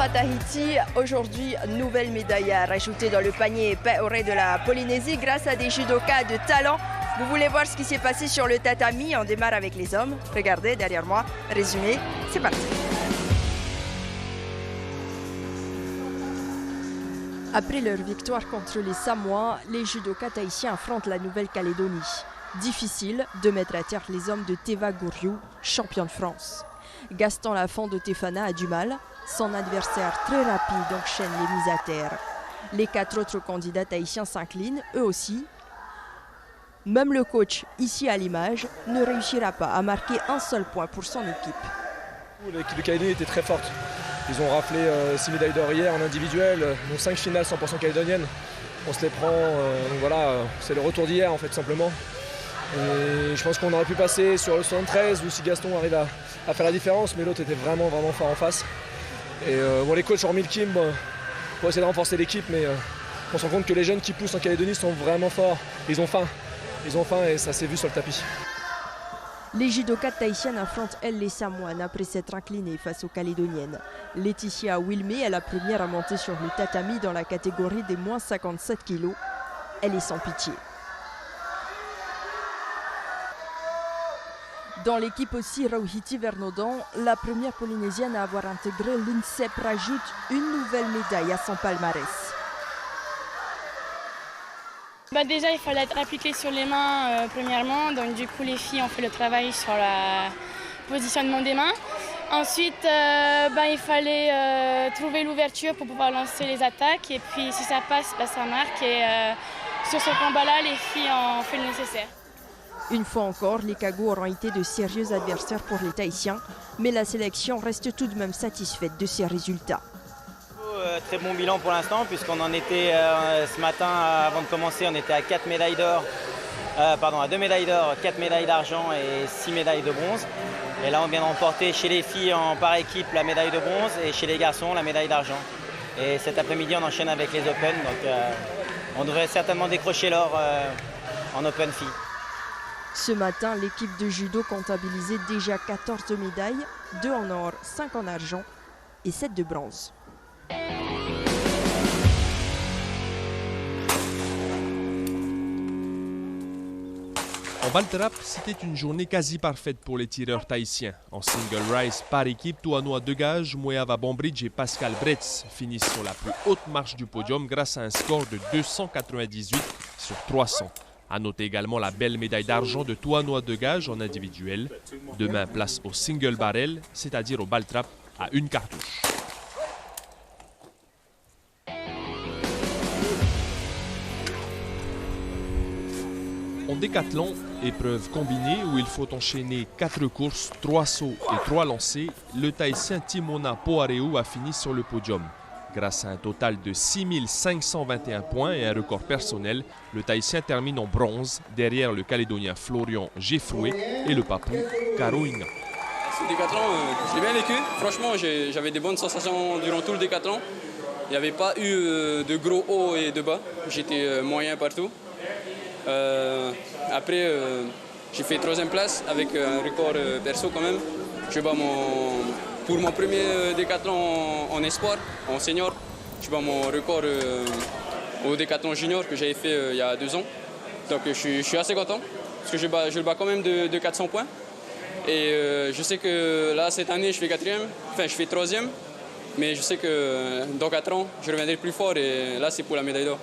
à Tahiti. Aujourd'hui, nouvelle médaille à rajouter dans le panier Paoré de la Polynésie grâce à des judokas de talent. Vous voulez voir ce qui s'est passé sur le tatami? On démarre avec les hommes. Regardez derrière moi. Résumé, c'est parti. Après leur victoire contre les Samoa, les judokas tahitiens affrontent la Nouvelle-Calédonie. Difficile de mettre à terre les hommes de Teva Guriu, champion de France. Gaston Lafont de Tefana a du mal. Son adversaire très rapide enchaîne les mises à terre. Les 4 autres candidats tahitiens s'inclinent, eux aussi. Même le coach, ici à l'image, ne réussira pas à marquer un seul point pour son équipe. L'équipe de Calédonie était très forte. Ils ont raflé 6 médailles d'or hier en individuel, dont 5 finales 100% calédoniennes. On se les prend, donc voilà, c'est le retour d'hier en fait simplement. Et je pense qu'on aurait pu passer sur le 73 où si Gaston arrive à faire la différence, mais l'autre était vraiment fort en face. Et bon, les coachs ont remis le Kim pour essayer de renforcer l'équipe, mais on se rend compte que les jeunes qui poussent en Calédonie sont vraiment forts. Ils ont faim et ça s'est vu sur le tapis. Les judokas tahitiennes affrontent elles les Samoanes après s'être inclinées face aux Calédoniennes. Laetitia Wilmé est la première à monter sur le tatami dans la catégorie des moins 57 kg. Elle est sans pitié. Dans l'équipe aussi, Rauhiti Vernodan, la première polynésienne à avoir intégré l'INSEP, rajoute une nouvelle médaille à son palmarès. Déjà, il fallait être appliqué sur les mains premièrement. Donc du coup, les filles ont fait le travail sur le positionnement des mains. Ensuite, il fallait trouver l'ouverture pour pouvoir lancer les attaques. Et puis si ça passe, ça marque. Et sur ce combat-là, les filles ont fait le nécessaire. Une fois encore, les Kagos auront été de sérieux adversaires pour les Tahitiens, mais la sélection reste tout de même satisfaite de ses résultats. Très bon bilan pour l'instant, puisqu'on en était ce matin, avant de commencer, on était à 4 médailles d'or, à 2 médailles d'or, 4 médailles d'argent et 6 médailles de bronze. Et là, on vient de remporter chez les filles par équipe la médaille de bronze et chez les garçons la médaille d'argent. Et cet après-midi, on enchaîne avec les Open, donc on devrait certainement décrocher l'or en Open filles. Ce matin, l'équipe de judo comptabilisait déjà 14 médailles, 2 en or, 5 en argent et 7 de bronze. En Baltrap, c'était une journée quasi parfaite pour les tireurs tahitiens. En single rise par équipe, Tuanoa Degage, Moeava Bombridge et Pascal Bretz finissent sur la plus haute marche du podium grâce à un score de 298 sur 300. À noter également la belle médaille d'argent de Tuanoa Degage en individuel. Demain, place au single barrel, c'est-à-dire au Baltrap à une cartouche. En décathlon, épreuve combinée où il faut enchaîner 4 courses, 3 sauts et 3 lancers, le Tahitien Timona Poareu a fini sur le podium. Grâce à un total de 6 521 points et un record personnel, le Tahitien termine en bronze derrière le Calédonien Florian Geffrouet et le Papou Karoina. Ce décathlon, je l'ai bien vécu. Franchement, j'avais des bonnes sensations durant tout le décathlon. Il n'y avait pas eu de gros hauts et de bas. J'étais moyen partout. Après, j'ai fait 3e place avec un record perso quand même. Je bats pour mon premier décathlon en espoir, en senior, je bats mon record au décathlon junior que j'avais fait il y a 2 ans. Donc je suis assez content parce que je le bats quand même de 400 points. Et je sais que là, cette année, je fais 4e, enfin je fais 3e. Mais je sais que dans 4 ans, je reviendrai plus fort et là, c'est pour la médaille d'or.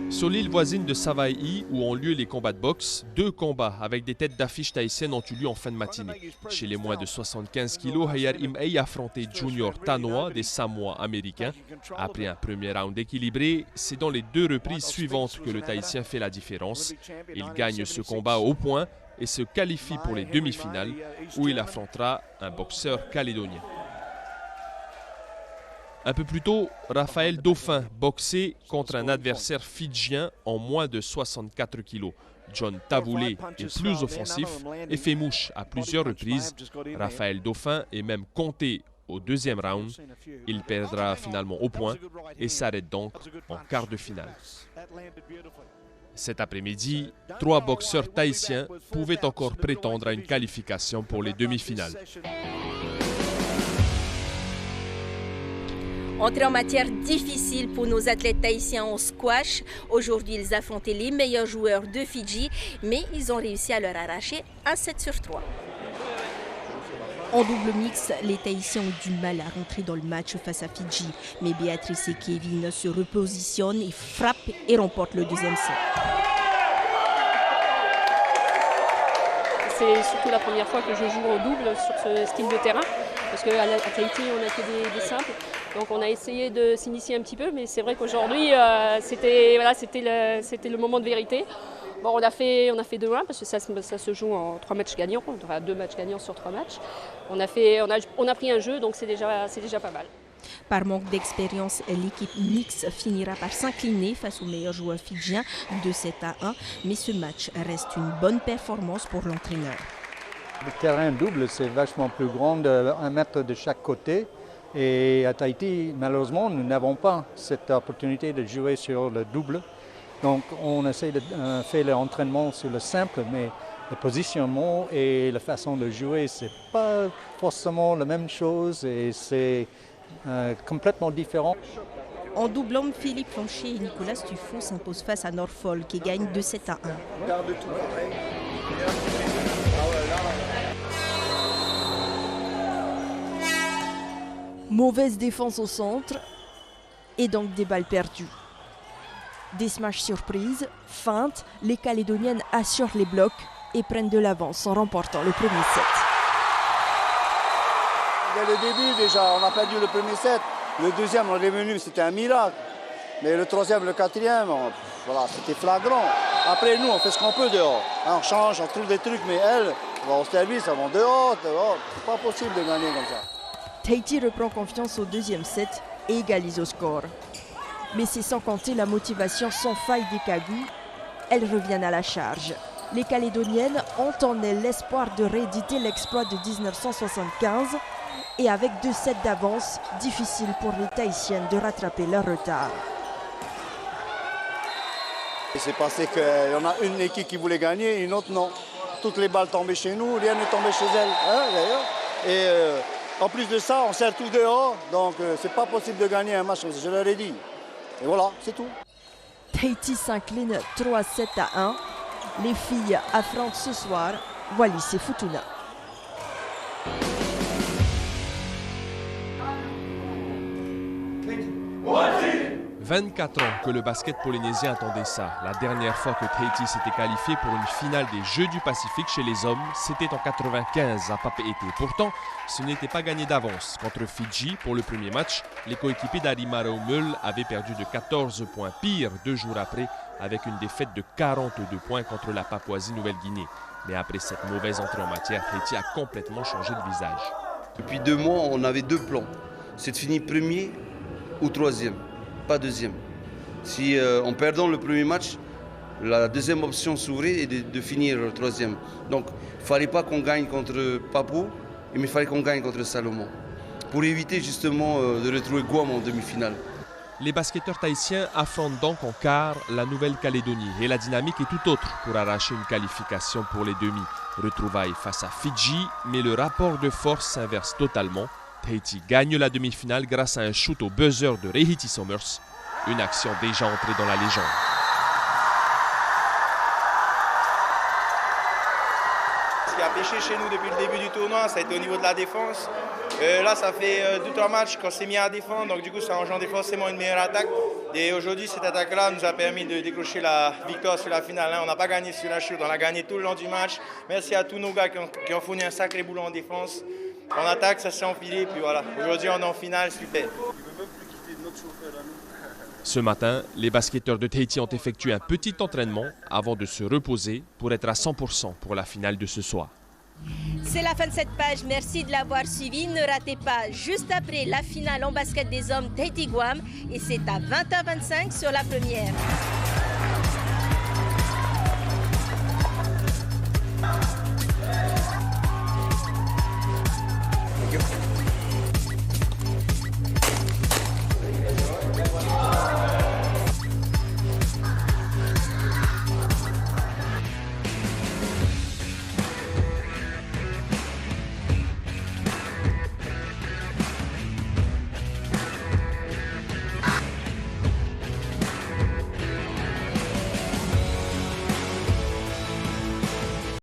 Sur l'île voisine de Savaii, où ont lieu les combats de boxe, 2 combats avec des têtes d'affiche tahitiennes ont eu lieu en fin de matinée. Chez les moins de 75 kg, Hayar Imei a affronté Junior Tanoa des Samoa américains. Après un premier round équilibré, c'est dans les 2 reprises suivantes que le Tahitien fait la différence. Il gagne ce combat au point et se qualifie pour les demi-finales, où il affrontera un boxeur calédonien. Un peu plus tôt, Raphaël Dauphin boxait contre un adversaire fidjien en moins de 64 kg. John Tavoulé est plus offensif et fait mouche à plusieurs reprises. Raphaël Dauphin est même compté au 2e round. Il perdra finalement au point et s'arrête donc en quart de finale. Cet après-midi, 3 boxeurs tahitiens pouvaient encore prétendre à une qualification pour les demi-finales. Entrée en matière difficile pour nos athlètes tahitiens en squash. Aujourd'hui, ils affrontaient les meilleurs joueurs de Fidji, mais ils ont réussi à leur arracher un 7/3. En double mix, les Tahitiens ont du mal à rentrer dans le match face à Fidji. Mais Béatrice et Kevin se repositionnent et frappent et remportent le deuxième set. C'est surtout la première fois que je joue en double sur ce style de terrain. Parce qu'à Tahiti, on a que des simples. Donc on a essayé de s'initier un petit peu, mais c'est vrai qu'aujourd'hui, c'était le moment de vérité. Bon, on a fait 2-1 parce que ça se joue en 3 matchs gagnants, on aura 2 matchs gagnants sur 3 matchs. On a pris un jeu, donc c'est déjà pas mal. Par manque d'expérience, l'équipe mixte finira par s'incliner face aux meilleurs joueurs fidjiens de 7-1. Mais ce match reste une bonne performance pour l'entraîneur. Le terrain double, c'est vachement plus grand, de 1 mètre de chaque côté. Et à Tahiti, malheureusement, nous n'avons pas cette opportunité de jouer sur le double. Donc on essaie de faire l'entraînement sur le simple, mais le positionnement et la façon de jouer, ce n'est pas forcément la même chose et c'est complètement différent. En double homme, Philippe Plancher et Nicolas Stuffaut s'imposent face à Norfolk et gagnent de 7-1. Mauvaise défense au centre et donc des balles perdues. Des smash surprises, feintes, les Calédoniennes assurent les blocs et prennent de l'avance en remportant le premier set. Dès le début déjà, on a perdu le premier set. Le deuxième, on est revenu, c'était un miracle. Mais le troisième, le quatrième, voilà, c'était flagrant. Après, nous, on fait ce qu'on peut dehors. On change, on trouve des trucs, mais elles, au service, elles vont dehors. C'est pas possible de gagner comme ça. Tahiti reprend confiance au deuxième set et égalise au score. Mais c'est sans compter la motivation sans faille des Kagous. Elles reviennent à la charge. Les Calédoniennes ont en elles l'espoir de rééditer l'exploit de 1975 et avec 2 sets d'avance, difficile pour les Tahitiennes de rattraper leur retard. C'est passé qu'il y en a une équipe qui voulait gagner et une autre non. Toutes les balles tombaient chez nous, rien n'est tombé chez elles. Hein, d'ailleurs. Et en plus de ça, on sert tout dehors, donc c'est pas possible de gagner un match, je leur ai dit. Et voilà, c'est tout. Tahiti s'incline 3-7-1. Les filles affrontent ce soir Wallis et Futuna. 24 ans que le basket polynésien attendait ça. La dernière fois que Tahiti s'était qualifié pour une finale des Jeux du Pacifique chez les hommes, c'était en 95 à Papeete. Pourtant, ce n'était pas gagné d'avance. Contre Fidji, pour le premier match, les coéquipiers d'Arimarau Meul avaient perdu de 14 points. Pire, 2 jours après, avec une défaite de 42 points contre la Papouasie-Nouvelle-Guinée. Mais après cette mauvaise entrée en matière, Tahiti a complètement changé de visage. Depuis 2 mois, on avait 2 plans. C'est de finir premier ou troisième. Pas deuxième. Si en perdant le premier match, la deuxième option s'ouvrait et de finir troisième. Donc il ne fallait pas qu'on gagne contre Papou, mais il fallait qu'on gagne contre Salomon. Pour éviter justement de retrouver Guam en demi-finale. Les basketteurs tahitiens affrontent donc en quart la Nouvelle-Calédonie et la dynamique est tout autre pour arracher une qualification pour les demi. Retrouvailles face à Fidji, mais le rapport de force s'inverse totalement. Tahiti gagne la demi-finale grâce à un shoot au buzzer de Rehiti Somers, une action déjà entrée dans la légende. Ce qui a pêché chez nous depuis le début du tournoi, ça a été au niveau de la défense. Là, ça fait 2-3 matchs qu'on s'est mis à défendre, donc du coup, ça a engendré forcément une meilleure attaque. Et aujourd'hui, cette attaque-là nous a permis de décrocher la victoire sur la finale. On n'a pas gagné sur la chute, on a gagné tout le long du match. Merci à tous nos gars qui ont fourni un sacré boulot en défense. En attaque, ça s'est enfilé, puis voilà. Aujourd'hui, on est en finale, super. Ce matin, les basketteurs de Tahiti ont effectué un petit entraînement avant de se reposer pour être à 100% pour la finale de ce soir. C'est la fin de cette page, merci de l'avoir suivi. Ne ratez pas, juste après la finale en basket des hommes Tahiti-Guam, et c'est à 20h25 sur la première.